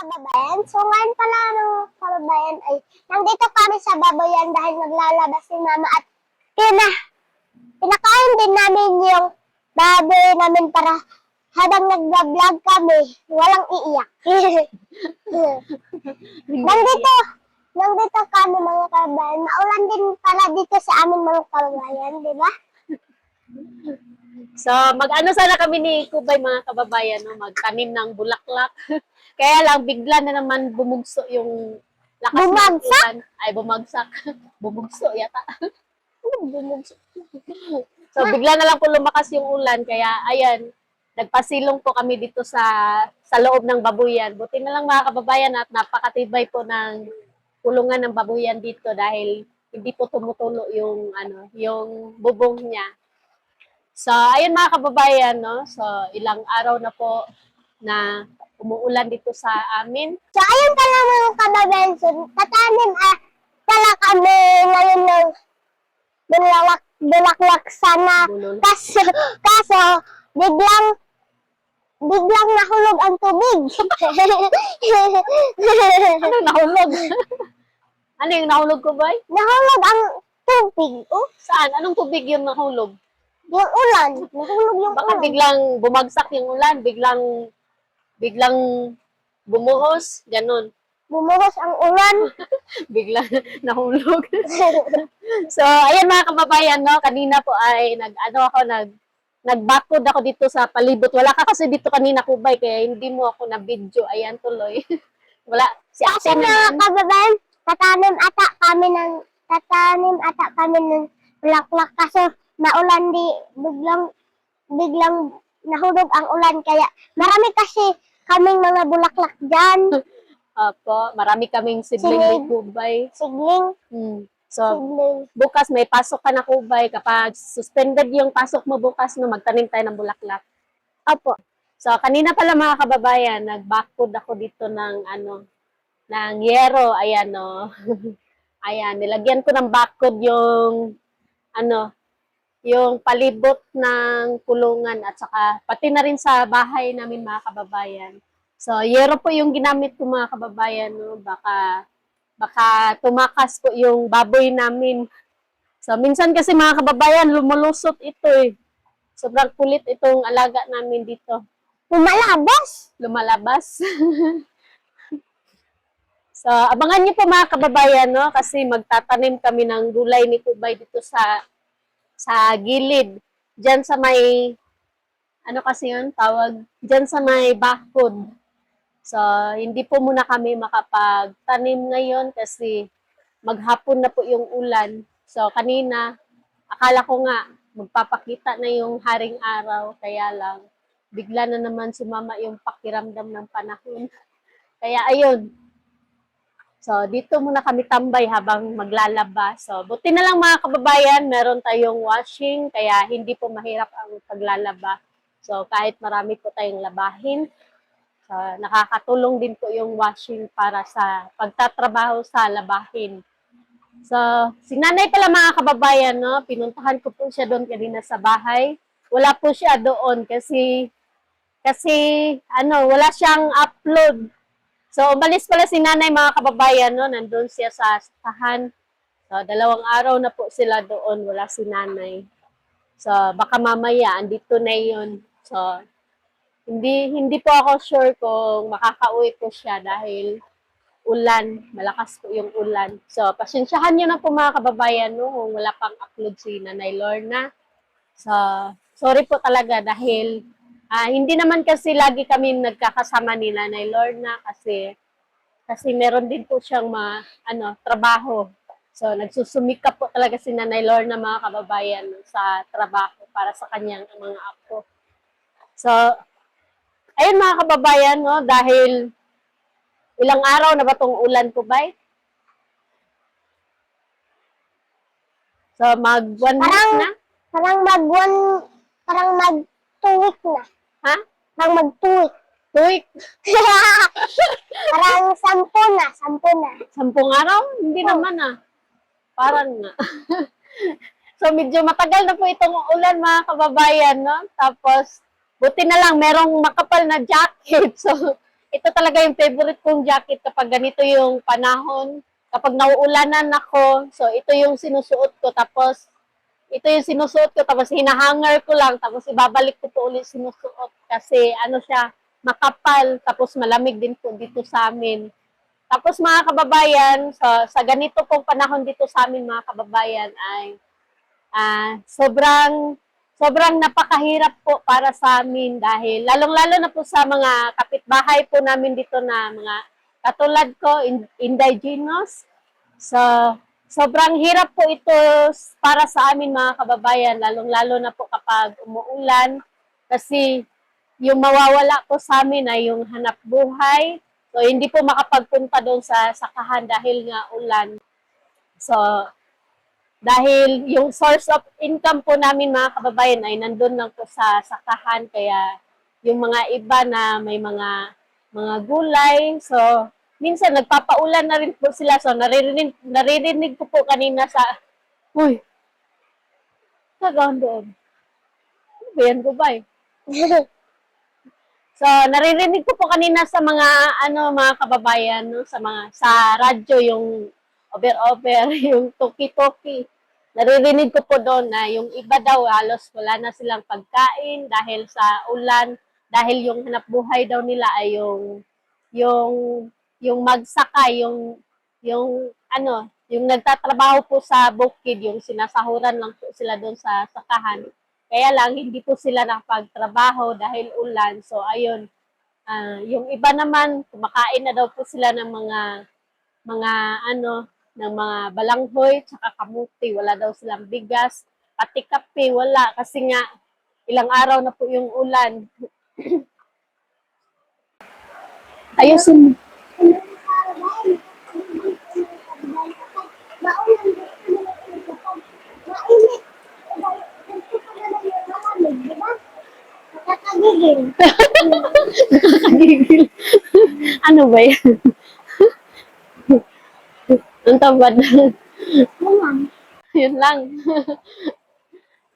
kababayan. So ngayon pala kababayan ay nandito kami sa baboyan dahil naglalabas si mama at pinakain din namin yung baboy namin para habang nag-vlog kami, walang iiyak. nandito kami mga kababayan. Maulan din pala dito sa amin mga kababayan, di ba? So, mag-ano sana kami ni Kubay mga kababayan, no? Magtanim ng bulaklak. Kaya lang, bigla na naman bumugso yung lakas ng ulan. Ay, bumagsak. Bumugso yata. Bumugso. So, bigla na lang po lumakas yung ulan. Kaya, ayan, nagpasilong po kami dito sa loob ng babuyan. Buti na lang mga kababayan at napakatibay po ng kulungan ng babuyan dito dahil hindi po tumutulo yung bubong niya. So, ayun mga kababayan, no? So, ilang araw na po na umuulan dito sa amin. So, ayun pala mga kababayan. So, tatanim pala kami ngayon ng bulaklak sana. Kaso, biglang nahulog ang tubig. Ano nahulog? Ano yung nahulog ko, Bay? Nahulog ang tubig. Oh, Saan? Anong tubig yung nahulog? yung ulan. Nahulog yung Baka ulan. biglang bumagsak yung ulan, biglang bumuhos, ganun. Bumuhos ang ulan. Biglang nahulog. So, ayan mga kababayan, no? Kanina po ay nagbakod ako dito sa palibot. Wala ka kasi dito kanina, Kubay, kaya hindi mo ako na video. Ayan tuloy. Wala. Si Kasi ate mga naman. kababayan, tatanim ata kami ng bulaklak kasi naulan biglang nahulog ang ulan kaya marami kasi kaming mga bulaklak dyan. Opo, marami kaming sibling ni Kubay. Sigling. So, Sigling. bukas may pasok ka na, Kubay. Kapag suspended yung pasok mo bukas, no, magtanim tayo ng bulaklak. Opo. So, kanina pala mga kababayan, nagbakod ako dito ng yero. Ayan, no. Ayan, nilagyan ko ng bakod yung palibot ng kulungan at saka pati na rin sa bahay namin mga kababayan. So, yero po yung ginamit ko mga kababayan, no. Baka tumakas po yung baboy namin. So, minsan kasi mga kababayan, lumulusot ito eh. Sobrang kulit itong alaga namin dito. Lumalabas. So, abangan niyo po mga kababayan, no? Kasi magtatanim kami ng gulay ni Kubay dito sa gilid. Diyan sa may, ano kasi yun, tawag, diyan sa may bakod. So, hindi po muna kami makapagtanim ngayon kasi maghapon na po yung ulan. So, kanina, akala ko nga, magpapakita na yung haring araw, kaya lang, bigla na naman sumama yung pakiramdam ng panahon. Kaya ayun. So, dito muna kami tambay habang maglalaba. So, buti na lang mga kababayan, meron tayong washing, kaya hindi po mahirap ang paglalaba. So, kahit marami po tayong labahin, so, nakakatulong din po yung washing para sa pagtatrabaho sa labahin. So, si nanay pala mga kababayan, no, pinuntahan ko po siya doon kanina sa bahay. Wala po siya doon kasi wala siyang upload. So, umalis pala si nanay mga kababayan, no, nandun siya sa tahan. So, 2 araw na po sila doon, wala si nanay. So, baka mamaya, andito na yun. So, hindi po ako sure kung makakauwi ko siya dahil ulan, malakas po yung ulan. So, pasensyahan nyo na po mga kababayan, no, kung wala pang upload si Nanay Lorna. So, sorry po talaga dahil hindi naman kasi lagi kami nagkakasama ni Nanay Lorna kasi meron din po siyang trabaho. So, nagsusumikap po talaga si Nanay Lorna mga kababayan sa trabaho para sa kanyang mga apo. So, ayun mga kababayan, no, dahil ilang araw na ba itong ulan ko, Bay? So, mag 1 week na? Parang mag 2 week na. Ha? Parang mag 2 week. 2 week? Parang 10 na. 10 araw? Hindi naman Parang nga. So, medyo matagal na po itong ulan mga kababayan, no? Tapos, buti na lang, merong makapal na jacket. So, ito talaga yung favorite kong jacket kapag ganito yung panahon. Kapag nauulanan ako, so ito yung sinusuot ko. Tapos, ito yung sinusuot ko. Tapos, hinahanger ko lang. Tapos, ibabalik ko po ulit sinusuot. Kasi, ano siya, makapal. Tapos, malamig din po dito sa amin. Tapos, mga kababayan, sa ganito pong panahon dito sa amin, mga kababayan, ay sobrang sobrang napakahirap po para sa amin dahil lalong-lalo na po sa mga kapitbahay po namin dito na mga katulad ko, indigenous. So, sobrang hirap po ito para sa amin mga kababayan, lalong-lalo na po kapag umuulan kasi yung mawawala po sa amin ay yung hanap buhay. So, hindi po makapagpunta doon sa sakahan dahil nga ulan. So, dahil yung source of income po namin mga kababayan ay nandun lang po sa sakahan kaya yung mga iba na may mga gulay so minsan nagpapaulan na rin po sila so naririnig ko po kanina sa uy kagawin doon ano ba yan gubay so naririnig ko po kanina sa mga mga kababayan no sa radyo yung over yung toki-toki. Naririnig ko po doon na yung iba daw halos wala na silang pagkain dahil sa ulan, dahil yung hanap buhay daw nila ay yung yung magsaka, yung nagtatrabaho po sa bukid, yung sinasahuran lang po sila doon sa sakahan. Kaya lang hindi po sila nakapagtrabaho dahil ulan. So ayun, yung iba naman kumakain na daw po sila ng mga ng mga balanghoy, tsaka kamuti. Wala daw silang bigas. Pati kape, wala. Kasi nga, ilang araw na po yung ulan. Ayusin. Nakakagigil. Nakakagigil. Ano ba yan? Ang tamad. Yun lang.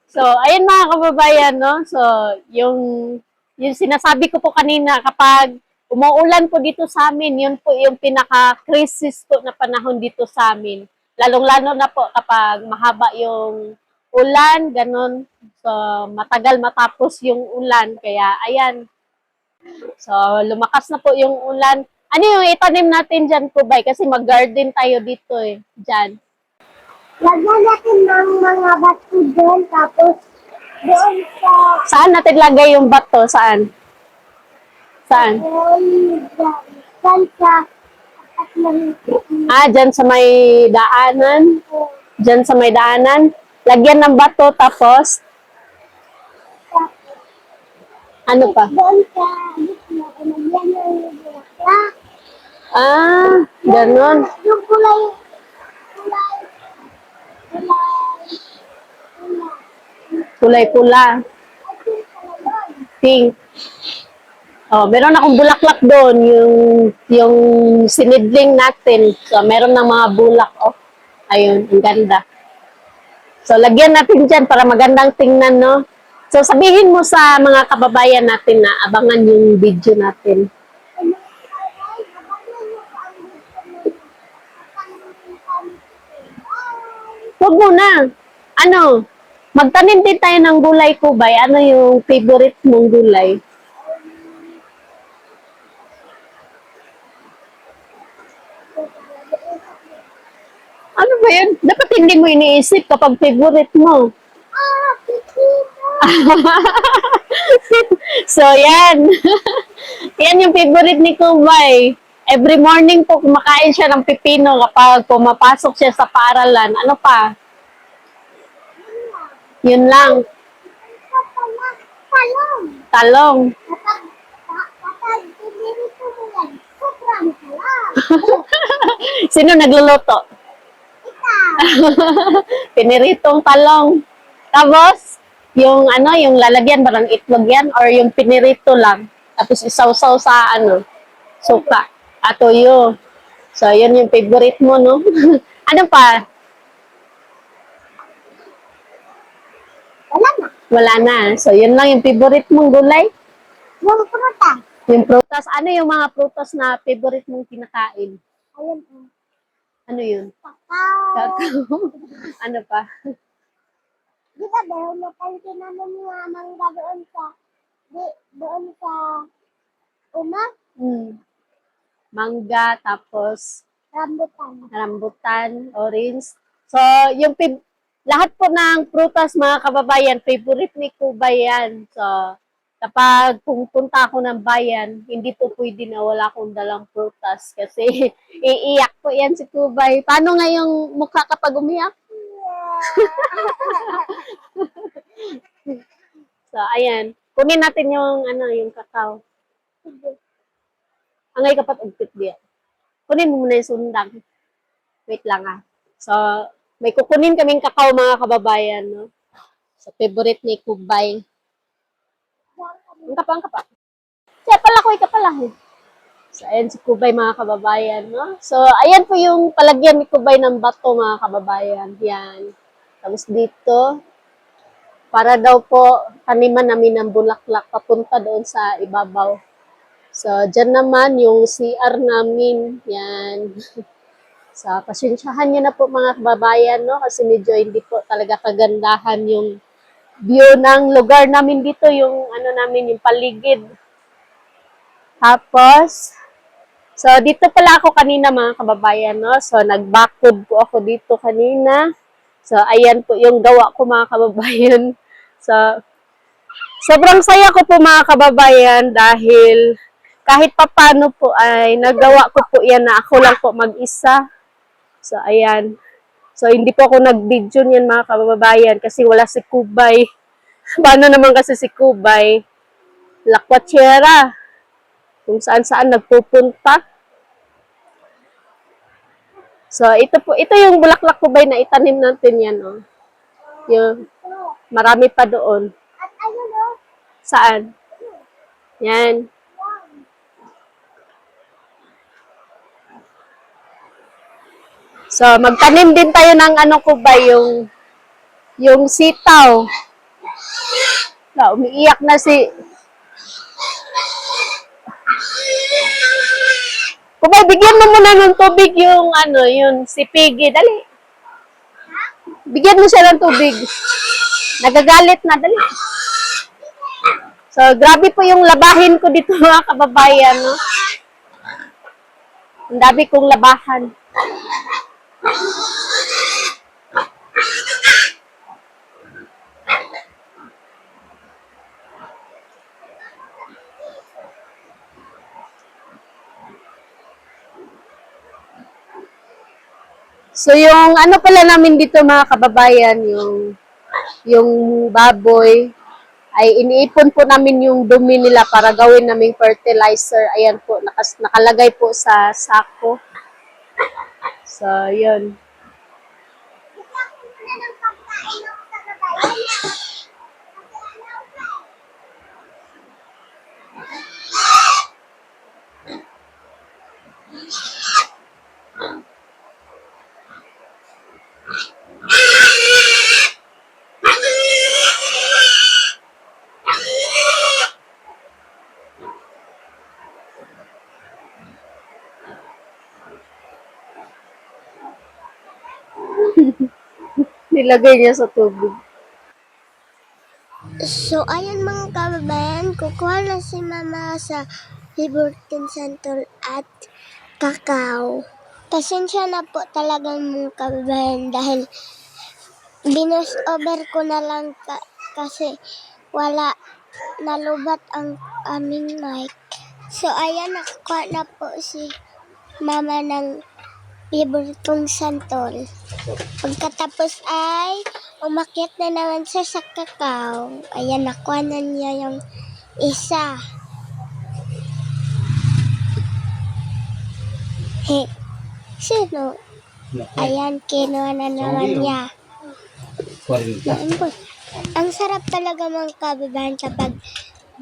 So, ayun mga kababayan, no? So, yung sinasabi ko po kanina, kapag umuulan po dito sa amin, yun po yung pinaka-crisis po na panahon dito sa amin. Lalong-lalo na po kapag mahaba yung ulan, ganun. So, matagal matapos yung ulan. Kaya, ayan. So, lumakas na po yung ulan. Ano yung itanim natin dyan, Kubay? Kasi mag-garden tayo dito eh. Dyan. Lagyan natin ng mga bato doon, tapos doon sa Saan natin lagay yung bato? Saan? Saan? doon sa at ng Dyan sa may daanan. Dyan sa may daanan. Lagyan ng bato tapos, ano pa? doon sa gitna, lagyan ng bulaklak. Ganun. Yung kulay, kulay, kulay, Kulay pula. ay, kulay, Pink. Oh, meron akong bulaklak doon, yung sinidling natin. So, meron ng mga bulak, oh. Ayun, ang ganda. So, lagyan natin dyan para magandang tingnan, no? So, sabihin mo sa mga kababayan natin na abangan yung video natin. Huwag mo na. Ano? Magtanim din tayo ng gulay, Kubay. Ano yung favorite mong gulay? Ano ba yun? Dapat hindi mo iniisip kapag favorite mo. So, yan. Yan yung favorite ni Kubay. Every morning po kumakain siya ng pipino kapag pumapasok siya sa paaralan. Ano pa? Yun lang. Talong. Talong. Kapag pinirito mo yan, sobrang talong. Sino nagluluto? Ikaw. Piniritong talong. Tapos, yung lalagyan, parang itlog yan, or yung pinirito lang. Tapos isawsaw sa suka. At toyo. So, yun yung favorite mo, no? Ano pa? Wala na. Wala na. So, yun lang yung favorite mong gulay? Yung prutas. Yung prutas, ano yung mga prutas na favorite mong kinakain? Ayun po. Ano yun? Kakao. Kakao. Ano pa? Di ba daw, napansin namin nga mangga doon sa uma, Mangga, tapos rambutan. rambutan, orange. So, yung lahat po ng prutas, mga kababayan, favorite ni Kuba yan. So, kapag pumunta ako ng bayan, hindi po pwede na wala akong dalang prutas kasi iiyak po yan si Kubay. Paano nga yung mukha kapag umiyak? So, ayan. Kunin natin yung, yung kakao. Angay kapat ugpit diya. Kunin mo muna yung sundang. Wait lang ah. So, may kukunin kaming kakao mga kababayan, no? So, favorite ni Kubay. Ang kapa. Siya pala ko, ikapala. So, ayan si Kubay mga kababayan, no? So, ayan po yung palagyan ni Kubay ng bato mga kababayan. Yan. Tapos dito, para daw po taniman namin ng bulaklak papunta doon sa ibabaw. So, dyan naman yung CR namin. Yan. So, pasensyahan nyo na po mga kababayan, no? Kasi medyo hindi po talaga kagandahan yung view ng lugar namin dito, yung namin, yung paligid. Tapos, so dito pala ako kanina mga kababayan, no? So, nagbakod po ako dito kanina. So, ayan po yung gawa ko mga kababayan. So, sobrang saya ko po mga kababayan dahil kahit papano po ay nagawa ko po yan na ako lang po mag-isa. So, ayan. So, hindi po ako nag-video niyan mga kababayan kasi wala si Kubay. Paano naman kasi si Kubay? Lakwatsera. Kung saan-saan nagpupunta. So, ito yung bulaklak Kubay na itanim natin yan, oh. Yung, marami pa doon. At ayun o, Saan? Yan. So, magtanim din tayo ng Kubay, yung sitaw. So, umiiyak na si... Kubay, bigyan mo muna ng tubig yung yun, si Piggy. Dali. Bigyan mo siya ng tubig. Nagagalit na, dali. So, grabe po yung labahin ko dito mga kababayan, no? Ang dami kong labahan. So, yung pala namin dito mga kababayan, yung baboy, ay iniipon po namin yung dumi nila para gawin naming fertilizer. Ayan po, nakalagay po sa sako. So, yun. Nilagay niya sa tubig. So, ayun mga kababayan, kukuha na si Mama sa Liberty Center at kakao. Pasensya na po talagang mga kababayan dahil binus over ko na lang kasi wala nalubat ang aming mic. So, ayan, nakakuha na po si Mama ng Liberty Santol. Pagkatapos ay umakyat na naman siya sa kakao. Ayan, nakuha na niya yung isa. Sino? Ayan, kinuha na naman niya. Ang sarap talaga mga kababayan kapag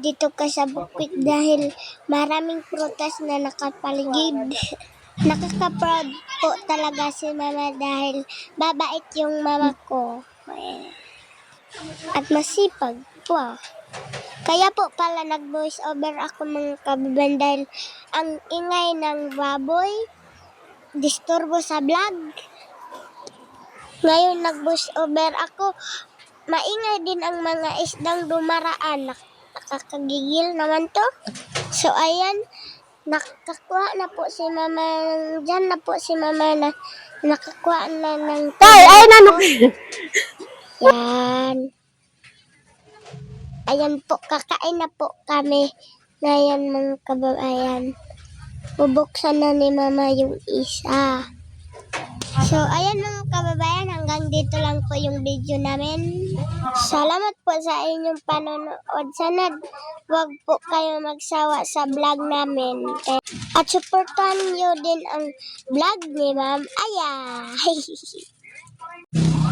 dito ka sa bukid dahil maraming prutas na nakapaligid. Nakaka-proud po talaga si Mama dahil babait yung mama ko. At masipag po. Kaya po pala nag-voice over ako mga kababayan dahil ang ingay ng baboy, disturbo sa vlog. Ngayon nag-voice over ako, maingay din ang mga isdang dumaraan. Nakakagigil naman to. So ayan, nakakuha na po si mama, dyan na po si mama na nakakuha na ng Tay, ay nano. yan. Ayan po, kakain na po kami. Ngayon mga kababayan. Bubuksan na ni mama yung isa. So, ayan mga kababayan, hanggang dito lang po yung video namin. Salamat po sa inyong panonood. Sana wag po kayo magsawa sa vlog namin. At supportan nyo din ang vlog ni Ma'am Aya.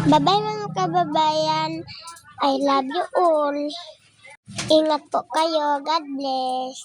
Bye-bye mga kababayan. I love you all. Ingat po kayo. God bless.